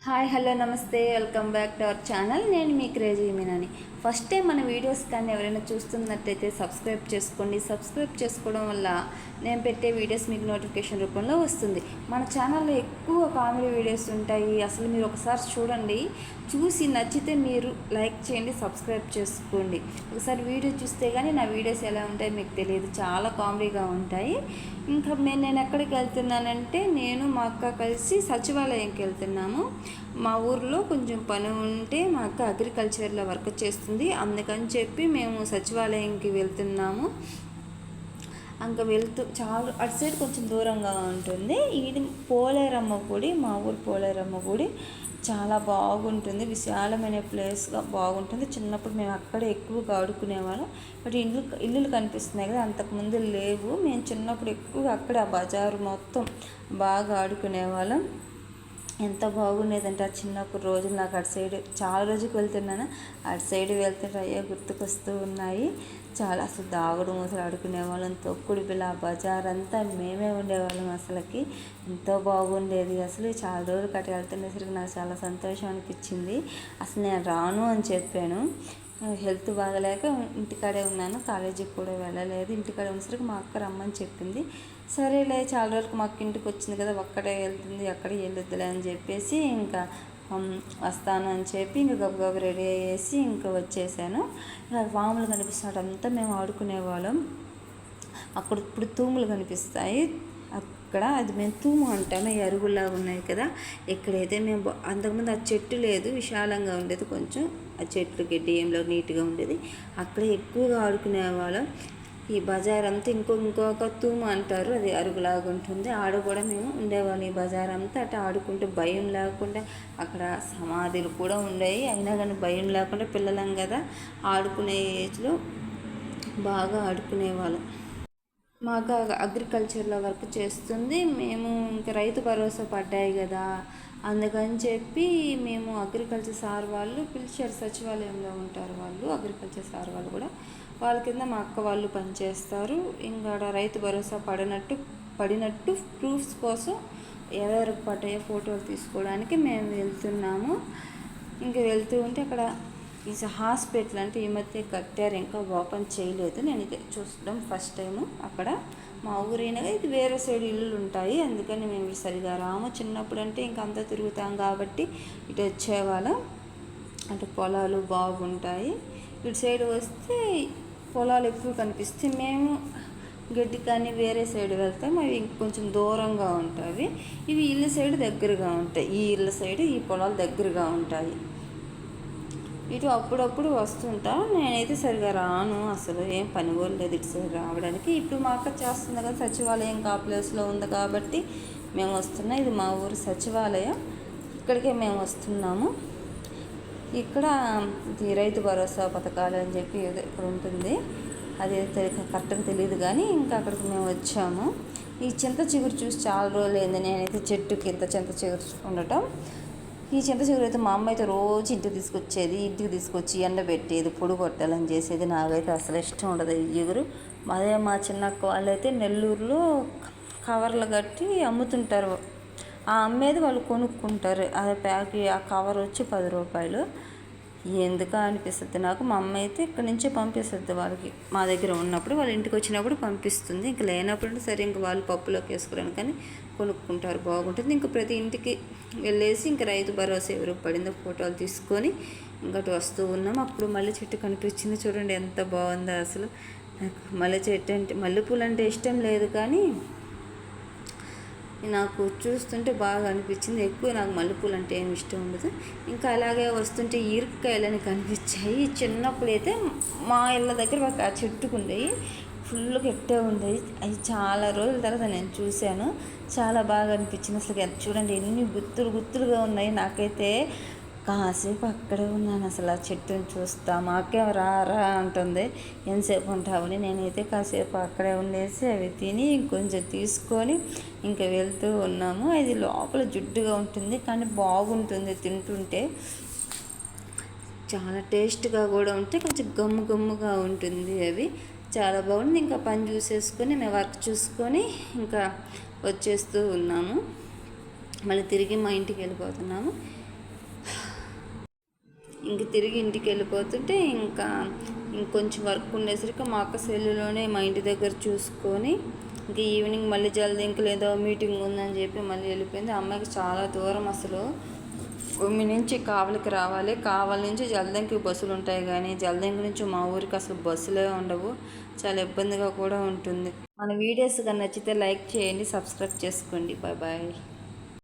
Hi hello నమస్తే welcome back to our channel. నేను మీ crazy మీనాని. First time మన videos కానీ ఎవరైనా చూస్తున్నట్టయితే సబ్స్క్రైబ్ చేసుకోండి. సబ్స్క్రైబ్ చేసుకోవడం వల్ల నేను పెట్టే వీడియోస్ మీకు నోటిఫికేషన్ రూపంలో వస్తుంది. మన ఛానల్లో ఎక్కువ కామెడీ వీడియోస్ ఉంటాయి. అసలు మీరు ఒకసారి చూడండి, చూసి నచ్చితే మీరు లైక్ చేయండి, సబ్స్క్రైబ్ చేసుకోండి. ఒకసారి వీడియో చూస్తే కానీ నా వీడియోస్ ఎలా ఉంటాయో మీకు తెలియదు, చాలా కామెడీగా ఉంటాయి. ఇంకా నేను ఎక్కడికి వెళ్తున్నానంటే, నేను మా అక్క కలిసి సచివాలయంకి వెళ్తున్నాము. మా ఊర్లో కొంచెం పని ఉంటే మా అక్క అగ్రికల్చర్లో వర్క్ చేస్తుంది, అందుకని చెప్పి మేము సచివాలయంకి వెళ్తున్నాము. ఇంకా వెళ్తూ చాలా అటు సైడ్ కొంచెం దూరంగా ఉంటుంది. ఇది పోలేరమ్మ గుడి, మా ఊరు పోలేరమ్మ గుడి చాలా బాగుంటుంది, విశాలమైన ప్లేస్గా బాగుంటుంది. చిన్నప్పుడు మేము అక్కడే ఎక్కువగా ఆడుకునేవాళ్ళం. బట్ ఇల్లులు కనిపిస్తున్నాయి కదా, అంతకుముందు లేవు. మేము చిన్నప్పుడు ఎక్కువగా అక్కడే ఆ బజారు మొత్తం బాగా ఆడుకునేవాళ్ళం. ఎంత బాగుండేదంటే ఆ చిన్నప్పుడు రోజులు. నాకు అటు సైడ్ చాలా రోజుకి వెళ్తున్నాను, అటు సైడ్ వెళ్తుంటే అయ్యో గుర్తుకొస్తూ ఉన్నాయి. చాలా అసలు దాగుడు మూసలు ఆడుకునేవాళ్ళం, తొక్కుడు పిల్ల, బజార్ అంతా మేమే ఉండేవాళ్ళం. అసలుకి ఎంతో బాగుండేది. అసలు చాలా రోజులు కట్టి వెళ్తుండేసరికి నాకు చాలా సంతోషం అనిపించింది. అసలు నేను రాను అని చెప్పాను, హెల్త్ బాగలేక ఇంటికాడే ఉన్నాను, కాలేజీకి కూడా వెళ్ళలేదు. ఇంటికాడే ఉన్నసరికి మా అక్క రమ్మని చెప్పింది. సరేలే, చాలా రోజులకు మా అక్క ఇంటికి వచ్చింది కదా, ఒక్కడే వెళ్తుంది, అక్కడే వెళ్ళొద్దులే అని చెప్పేసి ఇంకా వస్తాను అని చెప్పి ఇంకా గబగబా రెడీ అయ్యేసి ఇంకా వచ్చేసాను. ఇంకా వాములు కనిపిస్తున్నాడు అంతా మేము ఆడుకునేవాళ్ళం. అక్కడ ఇప్పుడు తూములు కనిపిస్తాయి అక్కడ, అది మేము తూము అంటాము. ఈ అరుగులాగా ఉన్నాయి కదా, ఇక్కడైతే మేము అంతకుముందు ఆ చెట్టు లేదు, విశాలంగా ఉండేది కొంచెం, ఆ చెట్లు గడ్డి ఏంలో నీట్గా ఉండేది, అక్కడే ఎక్కువగా ఆడుకునేవాళ్ళం. ఈ బజార్ అంతా ఇంకొక తూము అంటారు, అది అరుగులాగా ఉంటుంది, ఆడ కూడా మేము ఉండేవాళ్ళం. ఈ బజార్ అంతా అట్లా ఆడుకుంటూ భయం లేకుండా, అక్కడ సమాధులు కూడా ఉండేవి, అయినా కానీ భయం లేకుండా పిల్లలం కదా, ఆడుకునే ఏజ్లో బాగా ఆడుకునేవాళ్ళం. మాకు అగ్రికల్చర్లో వర్క్ చేస్తుంది. మేము ఇంకా రైతు భరోసా పడ్డాయి కదా, అందుకని చెప్పి మేము అగ్రికల్చర్ సార్ వాళ్ళు పిలిచారు, సచివాలయంలో ఉంటారు వాళ్ళు, అగ్రికల్చర్ సార్ వాళ్ళు కూడా. వాళ్ళ కింద మా అక్క వాళ్ళు పనిచేస్తారు. ఇంకా రైతు భరోసా పడినట్టు ప్రూఫ్స్ కోసం ఎవరెవరికి పడ్డాయో ఫోటోలు తీసుకోవడానికి మేము వెళ్తున్నాము. ఇంకా వెళ్తూ ఉంటే అక్కడ ఈ హాస్పిటల్ అంటే ఈ మధ్య కట్టారు, ఇంకా ఓపెన్ చేయలేదు. నేను ఇది చూడడం ఫస్ట్ టైము. అక్కడ మా ఊరైనగా ఇది వేరే సైడ్ ఇల్లులు ఉంటాయి, అందుకని మేము సరిగా రాము. చిన్నప్పుడు అంటే ఇంకా అంతా తిరుగుతాం కాబట్టి ఇటు వచ్చేవాళ్ళం. అటు పొలాలు బాగుంటాయి, ఇటు సైడ్ వస్తే పొలాలు ఎక్కువ కనిపిస్తే మేము గడ్డి కానీ వేరే సైడ్ వెళ్తాం, అవి ఇంకొంచెం దూరంగా ఉంటాయి. ఇవి ఇళ్ళ సైడ్ దగ్గరగా ఉంటాయి, ఈ ఇళ్ళ సైడ్ ఈ పొలాలు దగ్గరగా ఉంటాయి. ఇటు అప్పుడప్పుడు వస్తుంటా, నేనైతే సరిగా రాను, అసలు ఏం పని కూడా లేదు ఇటు సైడ్ రావడానికి. ఇప్పుడు మా అక్క చేస్తుంది కదా, సచివాలయం ఆ ప్లేస్లో ఉంది కాబట్టి మేము వస్తున్నాం. ఇది మా ఊరు సచివాలయం, ఇక్కడికే మేము వస్తున్నాము. ఇక్కడ ఇది రైతు భరోసా పథకాలు అని చెప్పి ఇక్కడ ఉంటుంది, అది కరెక్ట్గా తెలియదు కానీ ఇంకా అక్కడికి మేము వచ్చాము. ఈ చింత చిగురు చూసి చాలా రోజులు అయింది, నేనైతే చెట్టుకి ఇంత చింత చిగురు ఉండటం. ఈ చింత చిగురు అయితే మా అమ్మ అయితే రోజు ఇంటికి తీసుకొచ్చి ఎండబెట్టేది, పొడి కొట్టాలని చేసేది. నాకైతే అసలు ఇష్టం ఉండదు ఈ చిగురు. అదే మా చిన్నక్క వాళ్ళైతే నెల్లూరులో కవర్లు కట్టి అమ్ముతుంటారు, ఆ అమ్మేది వాళ్ళు కొనుక్కుంటారు. అదే ఆ కవర్ వచ్చి 10 రూపాయలు. ఎందుకు అనిపిస్తుంది నాకు. మా అమ్మ అయితే ఇక్కడి నుంచే పంపిస్తుంది వాళ్ళకి, మా దగ్గర ఉన్నప్పుడు వాళ్ళ ఇంటికి వచ్చినప్పుడు పంపిస్తుంది. ఇంక లేనప్పుడు సరే ఇంక వాళ్ళు పప్పులోకి వేసుకోవడానికి కానీ కొనుక్కుంటారు, బాగుంటుంది. ఇంక ప్రతి ఇంటికి వెళ్ళేసి ఇంక రైతు భరోసా ఎవరు పడిందో ఫోటోలు తీసుకొని ఇంకటి వస్తూ ఉన్నాం. అప్పుడు మల్లె చెట్టు కనిపించింది, చూడండి ఎంత బాగుందో అసలు. నాకు మల్లె చెట్టు అంటే, మల్లెపూలు అంటే ఇష్టం లేదు కానీ నాకు చూస్తుంటే బాగా అనిపించింది. ఎక్కువ నాకు మల్లెపూలు అంటే ఏమి ఇష్టం ఉండదు. ఇంకా అలాగే వస్తుంటే ఈరకాయలని కనిపించాయి. చిన్నప్పుడు అయితే మా ఇళ్ళ దగ్గర ఒక చెట్టుకు ఉండేవి, ఫుల్ గట్టిగా ఉండేవి. అవి చాలా రోజుల తర్వాత నేను చూశాను, చాలా బాగా అనిపించింది. అసలు చూడండి ఎన్ని గుత్తులుగా ఉన్నాయి. నాకైతే కాసేపు అక్కడే ఉన్నాను, అసలు ఆ చెట్టుని చూస్తా. మాకేం రా అంటుంది, ఎంతసేపు ఉంటామని. నేనైతే కాసేపు అక్కడే ఉండేసి అవి తిని ఇంకొంచెం తీసుకొని ఇంకా వెళ్తూ ఉన్నాము. అది లోపల జుడ్డుగా ఉంటుంది కానీ బాగుంటుంది, తింటుంటే చాలా టేస్ట్గా కూడా ఉంటే, కొంచెం గమ్ముగా ఉంటుంది. అవి చాలా బాగుంది. ఇంకా పని చూసేసుకొని మేము వర్క్ చూసుకొని ఇంకా వచ్చేస్తూ ఉన్నాము. మళ్ళీ తిరిగి మా ఇంటికి వెళ్ళిపోతున్నాము. ఇంక తిరిగి ఇంటికి వెళ్ళిపోతుంటే ఇంకొంచెం వర్క్ ఉండేసరికి మా అక్క సెల్లులోనే మా ఇంటి దగ్గర చూసుకొని ఇంక ఈవినింగ్ మళ్ళీ జల్దీ ఇంక లేదో మీటింగ్ ఉందని చెప్పి మళ్ళీ వెళ్ళిపోయింది. అమ్మాయికి చాలా దూరం అసలు. ఉమ్మి నుంచి కావలికి రావాలి, కావలి నుంచి జల్దంకి బస్సులు ఉంటాయి కానీ జల్దంకి నుంచి మా ఊరికి అసలు బస్సులే ఉండవు. చాలా ఇబ్బందిగా కూడా ఉంటుంది. మన వీడియోస్ కానీ నచ్చితే లైక్ చేయండి, సబ్స్క్రైబ్ చేసుకోండి. Bye bye.